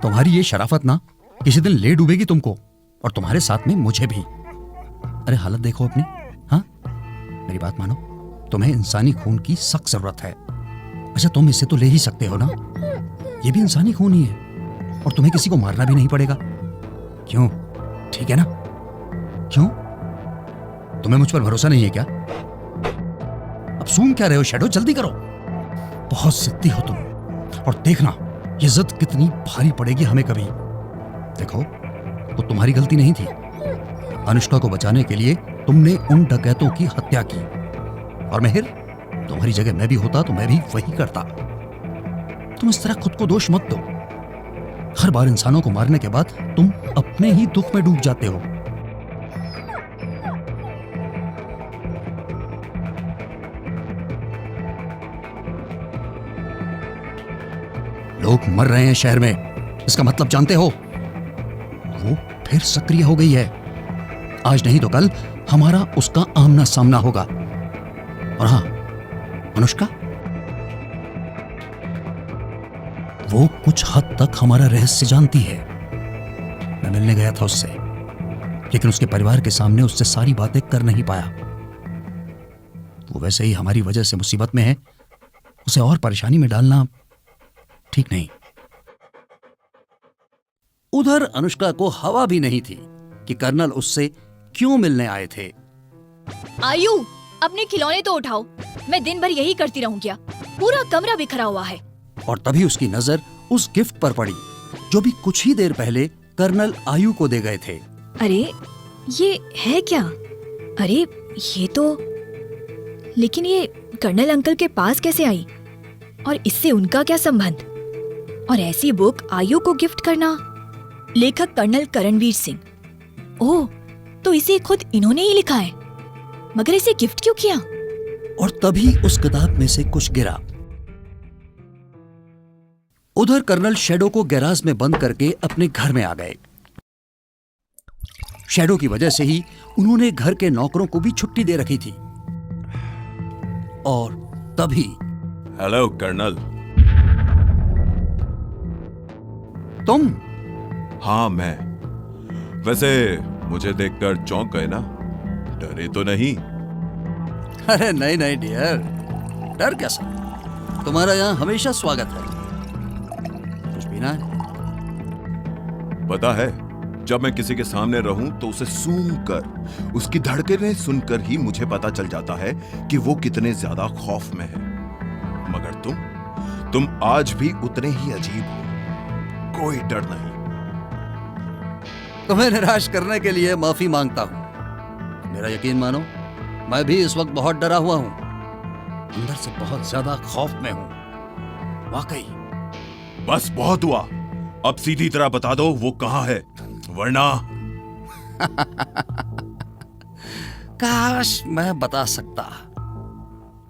तुम्हारी ये शराफत ना किसी दिन ले डूबेगी तुमको, और तुम्हारे साथ में मुझे भी। अरे हालत देखो अपनी। हाँ, मेरी बात मानो, तुम्हें इंसानी खून की सख्त जरूरत है। अच्छा, तुम इसे तो ले ही सकते हो ना, ये भी इंसानी खून ही है, और तुम्हें किसी को मारना भी नहीं पड़ेगा। क्यों, ठीक है ना? क्यों, तुम्हें मुझ पर भरोसा नहीं है क्या? अब सूंघ क्या रहे हो शैडो, जल्दी करो। बहुत जिद्दी हो तुम, और देखना ये जिद कितनी भारी पड़ेगी हमें कभी। देखो, वो तुम्हारी गलती नहीं थी। अनुष्का को बचाने के लिए तुमने उन डकैतों की हत्या की, और महर, तुम्हारी जगह मैं भी होता तो मैं भी वही करता। तुम इस तरह खुद को दोष मत दो। हर बार इंसानों को मारने के बाद तुम अपने ही दुख में डूब जाते हो। लोग मर रहे हैं शहर में, इसका मतलब जानते हो? वो फिर सक्रिय हो गई है। आज नहीं तो कल हमारा उसका आमना सामना होगा। और हाँ, अनुष्का, वो कुछ हद तक हमारा रहस्य जानती है। मैं मिलने गया था उससे, लेकिन उसके परिवार के सामने उससे सारी बातें कर नहीं पाया। वो वैसे ही हमारी वजह से मुसीबत में है, उसे और परेशानी में डालना ठीक नहीं। उधर अनुष्का को हवा भी नहीं थी कि कर्नल उससे क्यों मिलने आए थे। आयु, अपने खिलौने तो उठाओ, मैं दिन भर यही करती रहूं क्या? पूरा कमरा बिखरा हुआ है। और तभी उसकी नजर उस गिफ्ट पर पड़ी जो भी कुछ ही देर पहले कर्नल आयु को दे गए थे। अरे ये है क्या? अरे ये तो, लेकिन ये कर्नल अंकल के पास कैसे आई, और इससे उनका क्या संबंध? और ऐसी बुक आयु को गिफ्ट करना? लेखक कर्नल करणवीर सिंह। ओह, तो इसे खुद इन्होंने ही लिखा है, मगर इसे गिफ्ट क्यों किया? और तभी उस किताब में से कुछ गिरा। उधर कर्नल शैडो को गैराज में बंद करके अपने घर में आ गए। शैडो की वजह से ही उन्होंने घर के नौकरों को भी छुट्टी दे रखी थी। और तभी हेलो कर्नल। तुम? हाँ मैं। वैसे मुझे देखकर चौंक गए ना? डरे तो नहीं? अरे नहीं नहीं डियर, डर कैसा, तुम्हारा यहाँ हमेशा स्वागत है। कुछ पीना है? पता है, जब मैं किसी के सामने रहूं तो उसे सूंघकर, उसकी धड़कनें सुनकर ही मुझे पता चल जाता है कि वो कितने ज्यादा खौफ में है। मगर तुम आज भी उतने ही अजीब हो, कोई डर नहीं। तुम्हें निराश करने के लिए माफी मांगता हूं। मेरा यकीन मानो, मैं भी इस वक्त बहुत डरा हुआ हूं, अंदर से बहुत ज्यादा खौफ में हूं, वाकई। बस बहुत हुआ, अब सीधी तरह बता दो वो कहां है, वरना काश मैं बता सकता,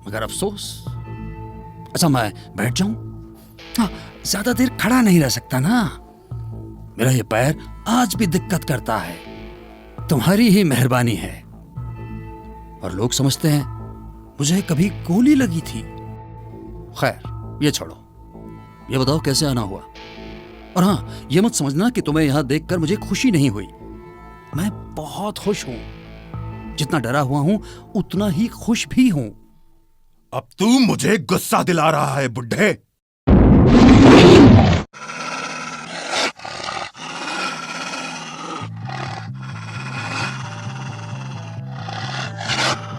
मगर अफसोस। अच्छा, मैं बैठ जाऊं? हाँ, ज्यादा देर खड़ा नहीं रह सकता ना, मेरा ये पैर आज भी दिक्कत करता है। तुम्हारी ही मेहरबानी है। और लोग समझते हैं मुझे कभी गोली लगी थी। खैर, ये छोड़ो, ये बताओ कैसे आना हुआ? और हाँ, ये मत समझना कि तुम्हें यहां देखकर मुझे खुशी नहीं हुई। मैं बहुत खुश हूं, जितना डरा हुआ हूं उतना ही खुश भी हूं। अब तू मुझे गुस्सा दिला रहा है बुड्ढे।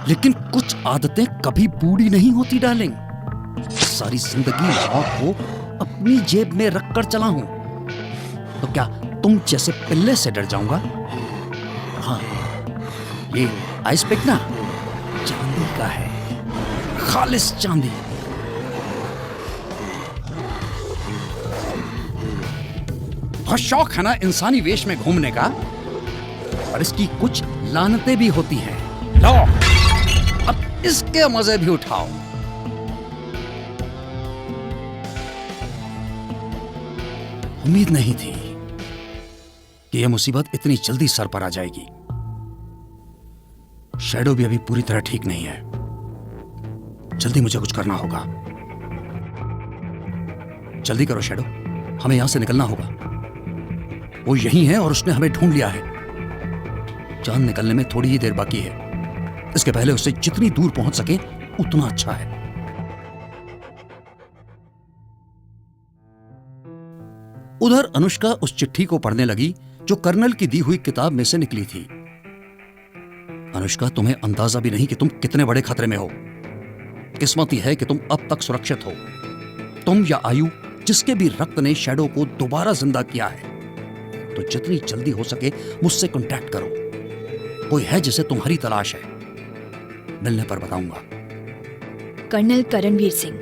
लेकिन कुछ आदतें कभी बूढ़ी नहीं होती डार्लिंग। सारी जिंदगी मौत को अपनी जेब में रखकर चला हूं, तो क्या तुम जैसे पिल्ले से डर जाऊंगा? हाँ, ये आइस पिक ना चांदी का है, खालिस चांदी। बहुत शौक है ना इंसानी वेश में घूमने का, और इसकी कुछ लानतें भी होती हैं। लो, अब इसके मजे भी उठाओ। उम्मीद नहीं थी कि यह मुसीबत इतनी जल्दी सर पर आ जाएगी। शैडो भी अभी पूरी तरह ठीक नहीं है, जल्दी मुझे कुछ करना होगा। जल्दी करो शैडो, हमें यहां से निकलना होगा। वो यही है और उसने हमें ढूंढ लिया है। चांद निकलने में थोड़ी ही देर बाकी है। इसके पहले उससे जितनी दूर पहुंच सके उतना अच्छा है। उधर अनुष्का उस चिट्ठी को पढ़ने लगी जो कर्नल की दी हुई किताब में से निकली थी। अनुष्का, तुम्हें अंदाजा भी नहीं कि तुम कितने बड़े खतरे में हो। किस्मती है कि तुम अब तक सुरक्षित हो। तुम या आयु, जिसके भी रक्त ने शैडो को दोबारा जिंदा किया है, तो जितनी जल्दी हो सके मुझसे कांटेक्ट करो। कोई है जिसे तुम्हारी तलाश है। मिलने पर बताऊंगा। कर्नल करणवीर सिंह।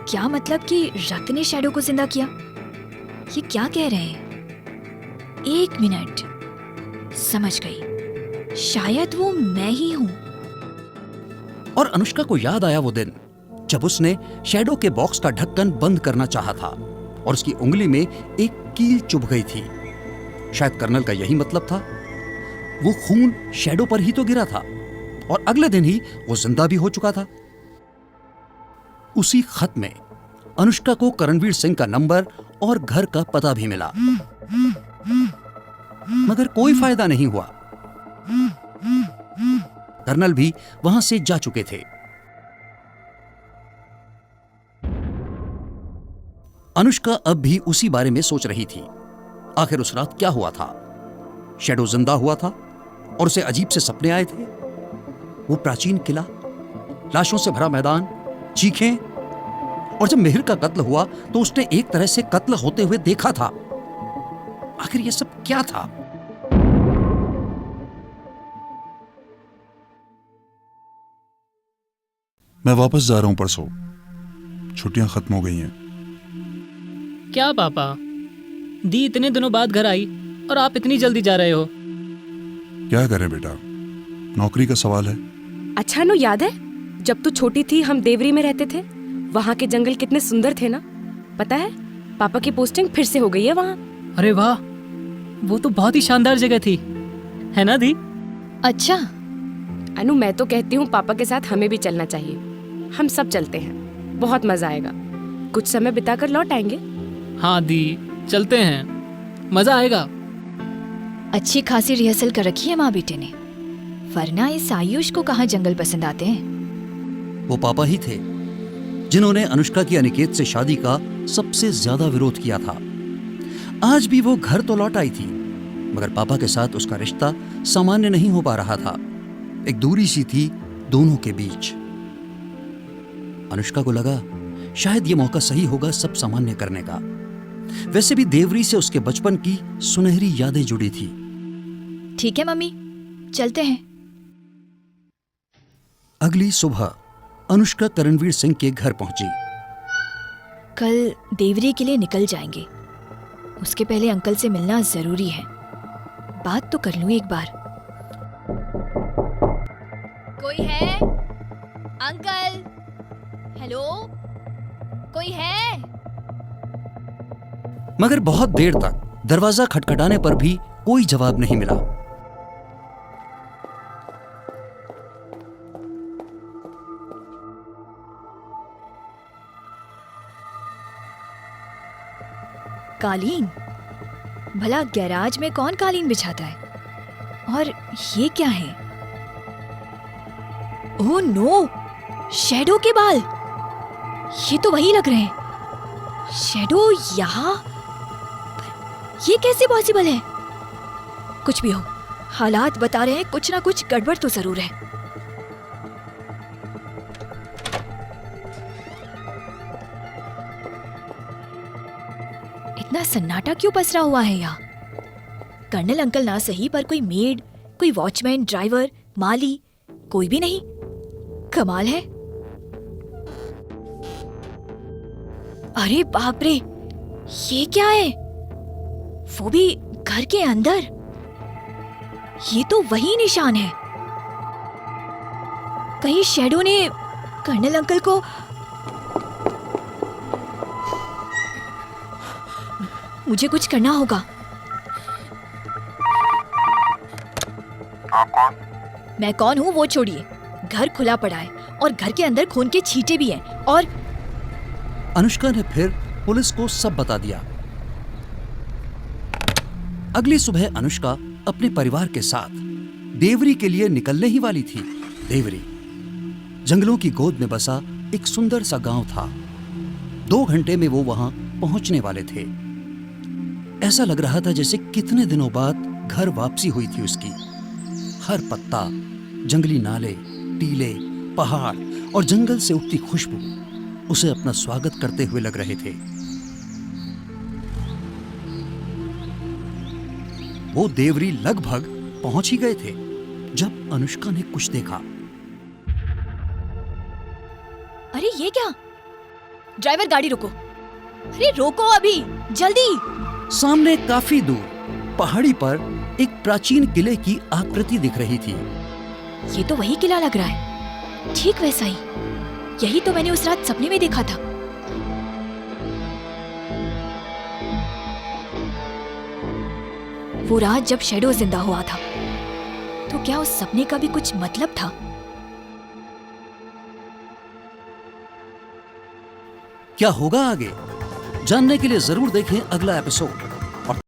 क्या मतलब कि रक्त ने शैडो को जिंदा किया? ये क्या कह रहे हैं? एक मिनट, समझ गई। शायद वो मैं ही हूं। और अनुष्का को याद आया वो दिन जब उसने शैडो के बॉक्स का ढक्कन बंद करना चाहा था और उसकी उंगली में एक कील चुभ गई थी। शायद कर्नल का यही मतलब था। वो खून शैडो पर ही तो गिरा था और अगले दिन ही वो जिंदा भी हो चुका था। उसी खत में अनुष्का को करणवीर सिंह का नंबर और घर का पता भी मिला, मगर कोई फायदा नहीं हुआ। कर्नल भी वहां से जा चुके थे। अनुष्का अब भी उसी बारे में सोच रही थी। आखिर उस रात क्या हुआ था? शैडो जिंदा हुआ था और उसे अजीब से सपने आए थे। वो प्राचीन किला, लाशों से भरा मैदान, चीखें, और जब मिहिर का कत्ल हुआ तो उसने एक तरह से कत्ल होते हुए देखा था। आखिर ये सब क्या था? मैं वापस जा रहा हूं परसों। छुट्टियां खत्म हो गई हैं। क्या पापा, दी इतने दिनों बाद घर आई और आप इतनी जल्दी जा रहे हो? क्या करें बेटा, नौकरी का सवाल है। अच्छा नु, याद है जब तू छोटी थी हम देवरी में रहते थे? वहाँ के जंगल कितने सुंदर थे ना। पता है पापा की पोस्टिंग फिर से हो गई है वहाँ। अरे वाह, वो तो बहुत ही शानदार जगह थी, है ना दी? अच्छा, अनु, मैं तो कहती हूँ पापा के साथ हमें भी चलना चाहिए। हम सब चलते हैं, बहुत मजा आएगा। कुछ समय बिताकर लौट आएंगे। हाँ दी, चलते हैं, मजा आएगा। अच्छी खासी रिहर्सल कर रखी है माँ बेटे ने, वरना इस आयुष को कहाँ जंगल पसंद आते हैं। वो पापा ही थे जिन्होंने अनुष्का की अनिकेत से शादी का सबसे ज्यादा विरोध किया था। आज भी वो घर तो लौट आई थी, मगर पापा के साथ उसका रिश्ता सामान्य नहीं हो पा रहा था। एक दूरी सी थी दोनों के बीच। अनुष्का को लगा शायद ये मौका सही होगा सब सामान्य करने का। वैसे भी देवरी से उसके बचपन की सुनहरी यादें जुड़ी थी। ठीक है मम्मी, चलते हैं। अगली सुबह अनुष्का करणवीर सिंह के घर पहुंची। कल देवरी के लिए निकल जाएंगे। उसके पहले अंकल से मिलना जरूरी है। बात तो कर लूं एक बार। कोई है? अंकल, हेलो, कोई है? मगर बहुत देर तक दरवाजा खटखटाने पर भी कोई जवाब नहीं मिला। कालीन? भला गैराज में कौन कालीन बिछाता है? और ये क्या है? ओह नो, शैडो के बाल। ये तो वही लग रहे हैं। शैडो यहाँ? ये कैसे पॉसिबल है? कुछ भी हो, हालात बता रहे हैं कुछ ना कुछ गड़बड़ तो जरूर है। इतना सन्नाटा क्यों पसरा हुआ है यहाँ? कर्नल अंकल ना सही पर कोई मेड, कोई वॉचमैन, ड्राइवर, माली, कोई भी नहीं। कमाल है। अरे बाप रे, ये क्या है? वो भी घर के अंदर। ये तो वही निशान है। कहीं शैडो ने कर्नल अंकल को... मुझे कुछ करना होगा। आप कौन? मैं कौन हूँ वो छोड़िए। घर खुला पड़ा है और घर के अंदर खून के छींटे भी हैं। और अनुष्का ने फिर पुलिस को सब बता दिया। अगली सुबह अनुष्का अपने परिवार के साथ देवरी के लिए निकलने ही वाली थी। देवरी जंगलों की गोद में बसा एक सुंदर सा गांव था। 2 घंटे में वो वहां पहुंचने वाले थे। ऐसा लग रहा था जैसे कितने दिनों बाद घर वापसी हुई थी उसकी। हर पत्ता, जंगली नाले, टीले, पहाड़ और जंगल से उठती खुशबू उसे अपना स्वागत करते हुए लग रहे थे। वो देवरी लगभग पहुंच ही गए थे जब अनुष्का ने कुछ देखा। अरे ये क्या? ड्राइवर गाड़ी रोको। अरे रोको अभी, जल्दी। सामने काफी दूर पहाड़ी पर एक प्राचीन किले की आकृति दिख रही थी। ये तो वही किला लग रहा है, ठीक वैसा ही। यही तो मैंने उस रात सपने में देखा था। वो रात जब शैडो जिंदा हुआ था, तो क्या उस सपने का भी कुछ मतलब था? क्या होगा आगे जानने के लिए जरूर देखें अगला एपिसोड।